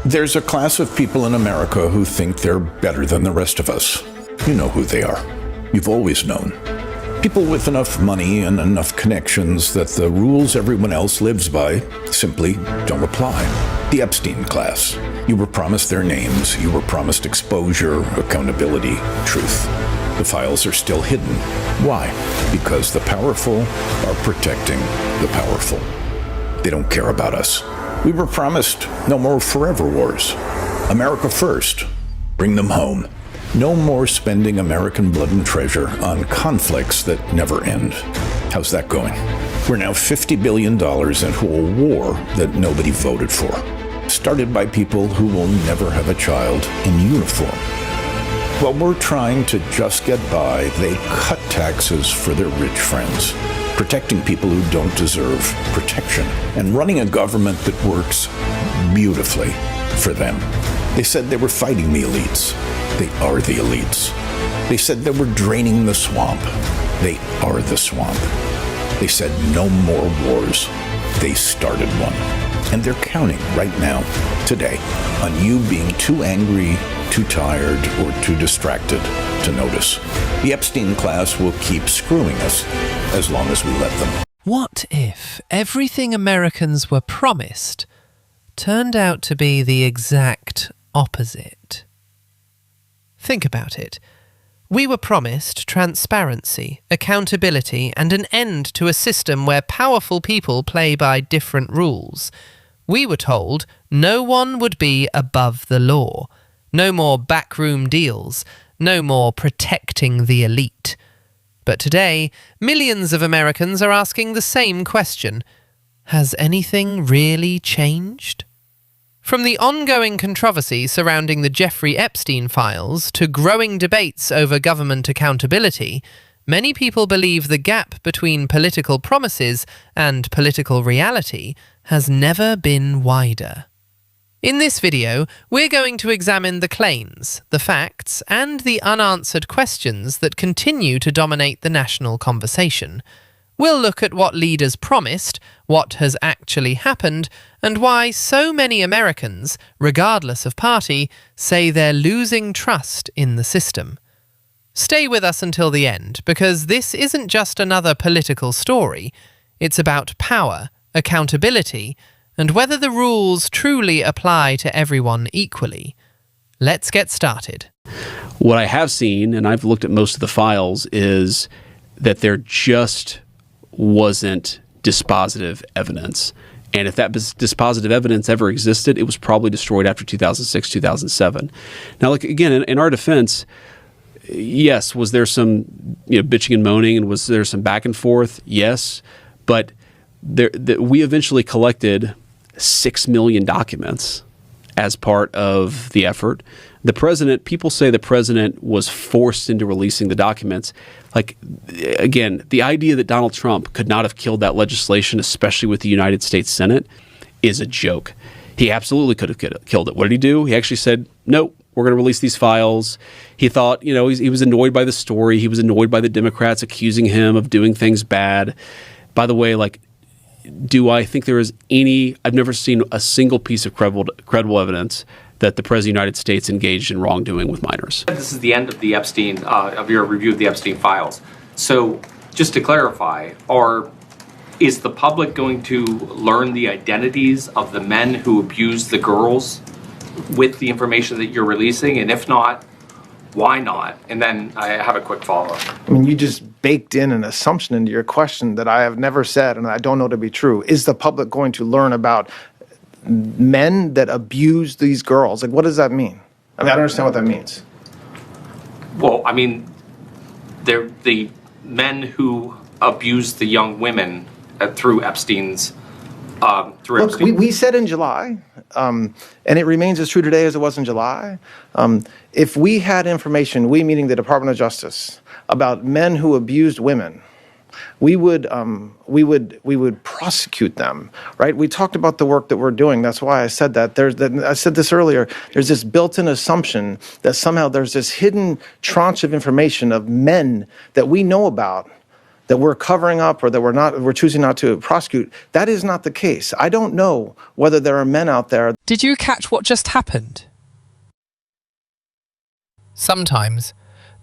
There's a class of people in America who think they're better than the rest of us. You know who they are. You've always known. People with enough money and enough connections that the rules everyone else lives by simply don't apply. The Epstein class. You were promised their names. You were promised exposure, accountability, truth. The files are still hidden. Why? Because the powerful are protecting the powerful. They don't care about us. We were promised no more forever wars. America first. Bring them home. No more spending American blood and treasure on conflicts that never end. How's that going? We're now $50 billion into a war that nobody voted for. Started by people who will never have a child in uniform. While we're trying to just get by, they cut taxes for their rich friends, protecting people who don't deserve protection, and running a government that works beautifully for them. They said they were fighting the elites. They are the elites. They said they were draining the swamp. They are the swamp. They said no more wars. They started one. And they're counting right now, today, on you being too angry, too tired, or too distracted to notice. The Epstein class will keep screwing us as long as we let them. What if everything Americans were promised turned out to be the exact opposite? Think about it. We were promised transparency, accountability, and an end to a system where powerful people play by different rules. We were told no one would be above the law, no more backroom deals, no more protecting the elite. But today, millions of Americans are asking the same question. Has anything really changed? From the ongoing controversy surrounding the Jeffrey Epstein files to growing debates over government accountability, many people believe the gap between political promises and political reality has never been wider. In this video, we're going to examine the claims, the facts, and the unanswered questions that continue to dominate the national conversation. We'll look at what leaders promised, what has actually happened, and why so many Americans, regardless of party, say they're losing trust in the system. Stay with us until the end, because this isn't just another political story. It's about power, accountability, and whether the rules truly apply to everyone equally. Let's get started. What I have seen, and I've looked at most of the files, is that there just wasn't dispositive evidence. And if that dispositive evidence ever existed, it was probably destroyed after 2006, 2007. Now, like, again, in our defense, yes, was there some bitching and moaning, and was there some back and forth? Yes, but we eventually collected 6 million documents as part of the effort. The president, people say the president was forced into releasing the documents. Like, again, the idea that Donald Trump could not have killed that legislation, especially with the United States Senate, is a joke. He absolutely could have killed it. What did he do? He actually said, nope, we're going to release these files. He thought, he was annoyed by the story. He was annoyed by the Democrats accusing him of doing things bad. By the way, do I think there is I've never seen a single piece of credible evidence that the President of the United States engaged in wrongdoing with minors. This is the end of the Epstein, of your review of the Epstein files. So just to clarify, is the public going to learn the identities of the men who abused the girls with the information that you're releasing? And if not, why not? And then I have a quick follow-up. I mean, you just baked in an assumption into your question that I have never said and I don't know to be true. Is the public going to learn about men that abuse these girls? Like, what does that mean? I mean, I don't understand what that means. Well, I mean, they're the men who abused the young women through Epstein's. Look, we said in July, and it remains as true today as it was in July. If we had information, we meaning the Department of Justice, about men who abused women, we would prosecute them, right? We talked about the work that we're doing. That's why I said that. I said this earlier. There's this built-in assumption that somehow there's this hidden tranche of information of men that we know about that we're covering up or that we're choosing not to prosecute. That is not the case. I don't know whether there are men out there. Did you catch what just happened? Sometimes,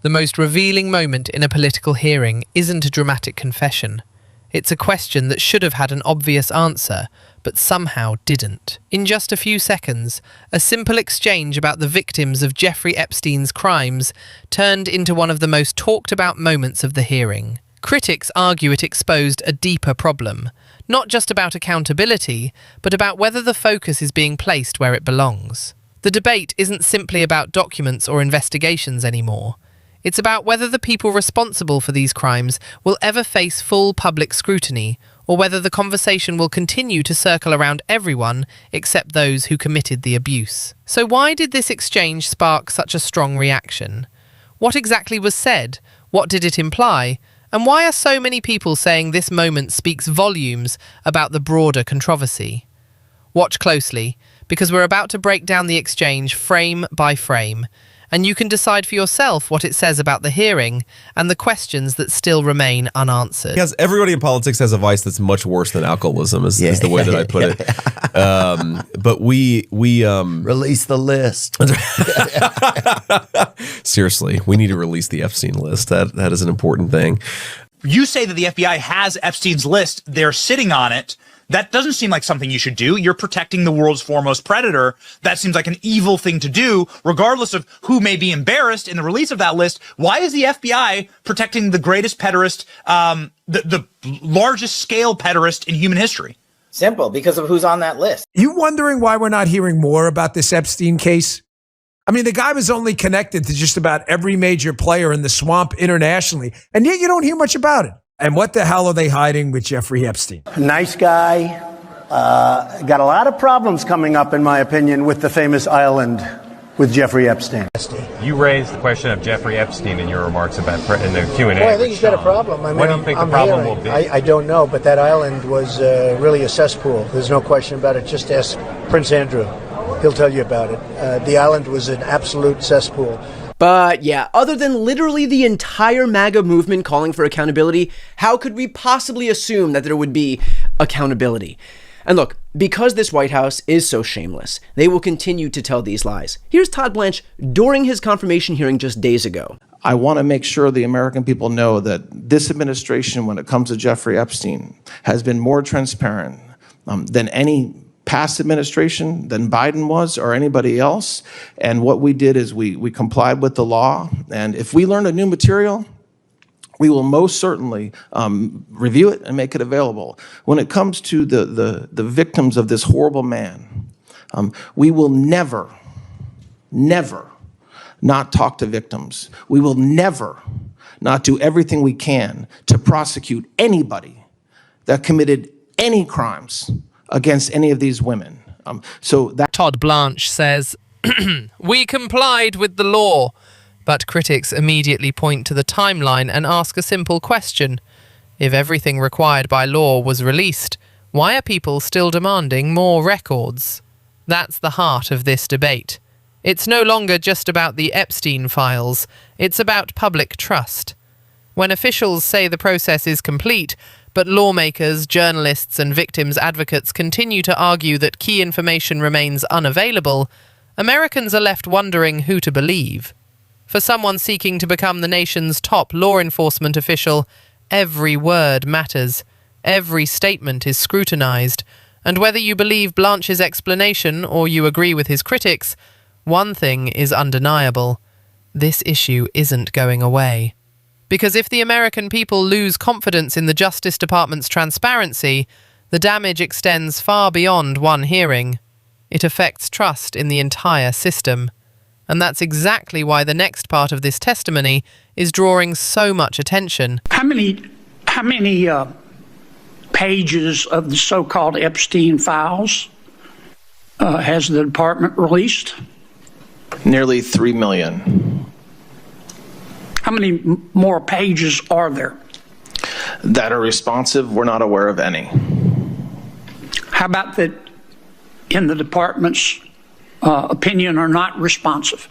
the most revealing moment in a political hearing isn't a dramatic confession. It's a question that should have had an obvious answer, but somehow didn't. In just a few seconds, a simple exchange about the victims of Jeffrey Epstein's crimes turned into one of the most talked about moments of the hearing. Critics argue it exposed a deeper problem, not just about accountability, but about whether the focus is being placed where it belongs. The debate isn't simply about documents or investigations anymore. It's about whether the people responsible for these crimes will ever face full public scrutiny, or whether the conversation will continue to circle around everyone except those who committed the abuse. So why did this exchange spark such a strong reaction? What exactly was said? What did it imply? And why are so many people saying this moment speaks volumes about the broader controversy? Watch closely, because we're about to break down the exchange frame by frame, and you can decide for yourself what it says about the hearing and the questions that still remain unanswered. Because everybody in politics has a vice that's much worse than alcoholism, is the way that I put it. But we release the list. Seriously, we need to release the Epstein list. That is an important thing. You say that the FBI has Epstein's list. They're sitting on it. That doesn't seem like something you should do. You're protecting the world's foremost predator. That seems like an evil thing to do, regardless of who may be embarrassed in the release of that list. Why is the FBI protecting the greatest pederast, the largest scale pederast in human history? Simple, because of who's on that list. You wondering why we're not hearing more about this Epstein case? I mean, the guy was only connected to just about every major player in the swamp internationally, and yet you don't hear much about it. And what the hell are they hiding with Jeffrey Epstein? Nice guy. Got a lot of problems coming up, in my opinion, with the famous island with Jeffrey Epstein. You raised the question of Jeffrey Epstein in your remarks about in the Q&A. Well, I think he's got a problem. I mean, what do you think the problem will be? I don't know, but that island was really a cesspool. There's no question about it. Just ask Prince Andrew. He'll tell you about it. The island was an absolute cesspool. But yeah, other than literally the entire MAGA movement calling for accountability, how could we possibly assume that there would be accountability? And look, because this White House is so shameless, they will continue to tell these lies. Here's Todd Blanche during his confirmation hearing just days ago. I want to make sure the American people know that this administration, when it comes to Jeffrey Epstein, has been more transparent than any past administration, than Biden was or anybody else. And what we did is we complied with the law. And if we learn a new material, we will most certainly review it and make it available. When it comes to the victims of this horrible man, we will never not talk to victims. We will never not do everything we can to prosecute anybody that committed any crimes against any of these women. Todd Blanche says, "We complied with the law." But critics immediately point to the timeline and ask a simple question. If everything required by law was released, why are people still demanding more records? That's the heart of this debate. It's no longer just about the Epstein files, it's about public trust. When officials say the process is complete, but lawmakers, journalists, and victims' advocates continue to argue that key information remains unavailable, Americans are left wondering who to believe. For someone seeking to become the nation's top law enforcement official, every word matters. Every statement is scrutinized. And whether you believe Blanche's explanation or you agree with his critics, one thing is undeniable. This issue isn't going away. Because if the American people lose confidence in the Justice Department's transparency, the damage extends far beyond one hearing. It affects trust in the entire system. And that's exactly why the next part of this testimony is drawing so much attention. How many pages of the so-called Epstein files has the department released? Nearly 3 million. How many more pages are there? That are responsive, we're not aware of any. How about that in the department's opinion are not responsive?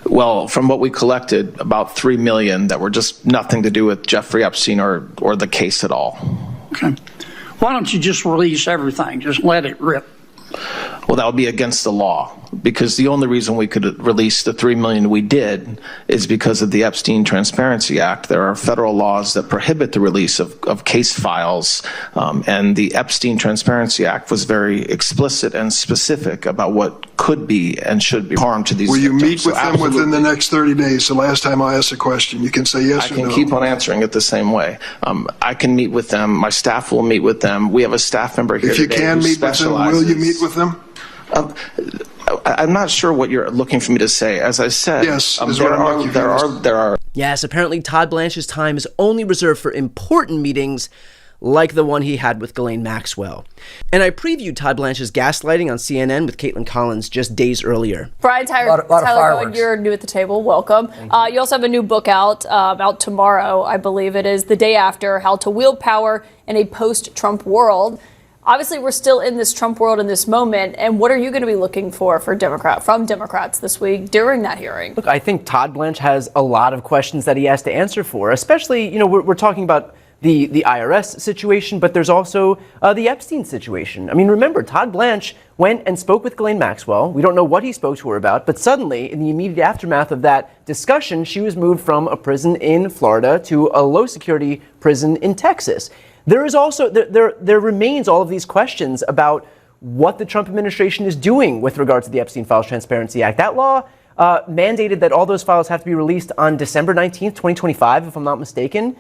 Well, from what we collected, about 3 million that were just nothing to do with Jeffrey Epstein or the case at all. Okay. Why don't you just release everything? Just let it rip. Well, that would be against the law, because the only reason we could release the 3 million we did is because of the Epstein Transparency Act. There are federal laws that prohibit the release of case files, and the Epstein Transparency Act was very explicit and specific about what could be and should be harm to these Will you victims. meet with them within the next 30 days? The last time I asked a question, you can say yes or no. I can keep on answering it the same way. I can meet with them. My staff will meet with them. We have a staff member here today. If you can meet with them, will you meet with them? I'm not sure what you're looking for me to say. As I said, yes, there are. Yes, apparently Todd Blanche's time is only reserved for important meetings like the one he had with Ghislaine Maxwell. And I previewed Todd Blanche's gaslighting on CNN with Caitlin Collins just days earlier. Brian Tyler, Cohen, you're new at the table. Welcome. You also have a new book out tomorrow, I believe it is, the day after, How to Wield Power in a Post-Trump World. Obviously, we're still in this Trump world in this moment. And what are you going to be looking for from Democrats this week during that hearing? Look, I think Todd Blanche has a lot of questions that he has to answer for, especially, we're talking about the IRS situation, but there's also the Epstein situation. I mean, remember, Todd Blanche went and spoke with Ghislaine Maxwell. We don't know what he spoke to her about, but suddenly, in the immediate aftermath of that discussion, she was moved from a prison in Florida to a low-security prison in Texas. There is also, there remains all of these questions about what the Trump administration is doing with regard to the Epstein Files Transparency Act. That law mandated that all those files have to be released on December 19th, 2025, if I'm not mistaken,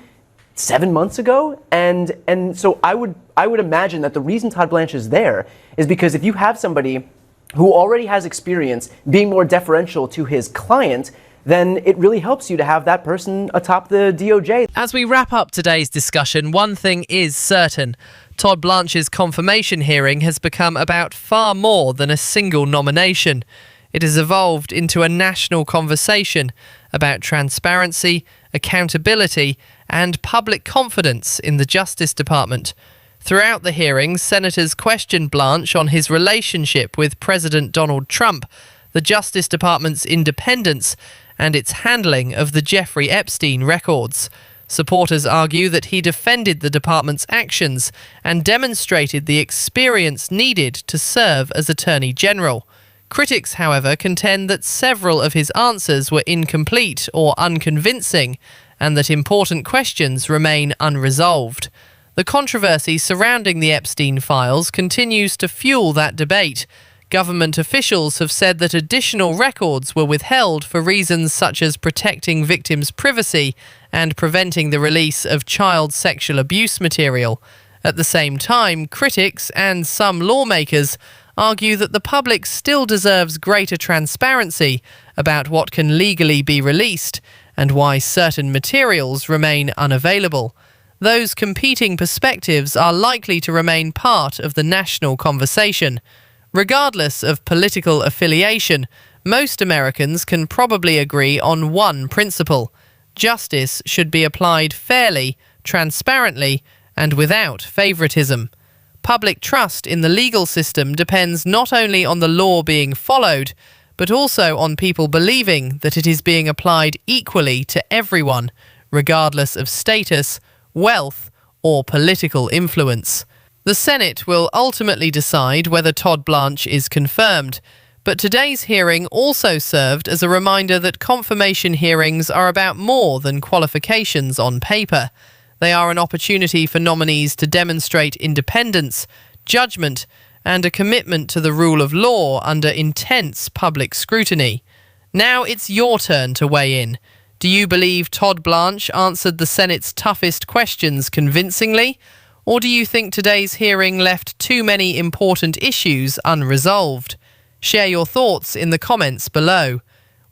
7 months ago. And so I would imagine that the reason Todd Blanche is there is because if you have somebody who already has experience being more deferential to his client, then it really helps you to have that person atop the DOJ. As we wrap up today's discussion, one thing is certain. Todd Blanche's confirmation hearing has become about far more than a single nomination. It has evolved into a national conversation about transparency, accountability, and public confidence in the Justice Department. Throughout the hearings, senators questioned Blanche on his relationship with President Donald Trump, the Justice Department's independence, and its handling of the Jeffrey Epstein records. Supporters argue that he defended the department's actions and demonstrated the experience needed to serve as Attorney General. Critics, however, contend that several of his answers were incomplete or unconvincing, and that important questions remain unresolved. The controversy surrounding the Epstein files continues to fuel that debate. Government officials have said that additional records were withheld for reasons such as protecting victims' privacy and preventing the release of child sexual abuse material. At the same time, critics and some lawmakers argue that the public still deserves greater transparency about what can legally be released and why certain materials remain unavailable. Those competing perspectives are likely to remain part of the national conversation. Regardless of political affiliation, most Americans can probably agree on one principle: justice should be applied fairly, transparently, and without favoritism. Public trust in the legal system depends not only on the law being followed, but also on people believing that it is being applied equally to everyone, regardless of status, wealth, or political influence. The Senate will ultimately decide whether Todd Blanche is confirmed, but today's hearing also served as a reminder that confirmation hearings are about more than qualifications on paper. They are an opportunity for nominees to demonstrate independence, judgment, and a commitment to the rule of law under intense public scrutiny. Now it's your turn to weigh in. Do you believe Todd Blanche answered the Senate's toughest questions convincingly? Or do you think today's hearing left too many important issues unresolved? Share your thoughts in the comments below.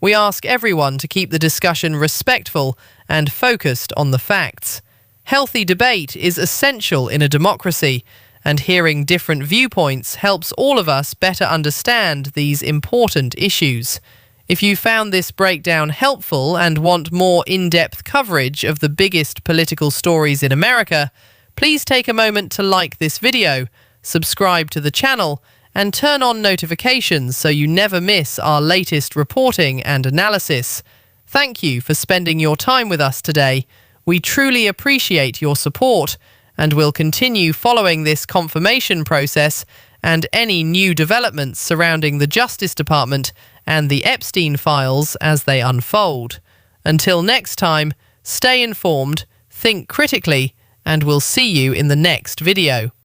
We ask everyone to keep the discussion respectful and focused on the facts. Healthy debate is essential in a democracy, and hearing different viewpoints helps all of us better understand these important issues. If you found this breakdown helpful and want more in-depth coverage of the biggest political stories in America, please take a moment to like this video, subscribe to the channel, and turn on notifications so you never miss our latest reporting and analysis. Thank you for spending your time with us today. We truly appreciate your support and will continue following this confirmation process and any new developments surrounding the Justice Department and the Epstein files as they unfold. Until next time, stay informed, think critically, and we'll see you in the next video.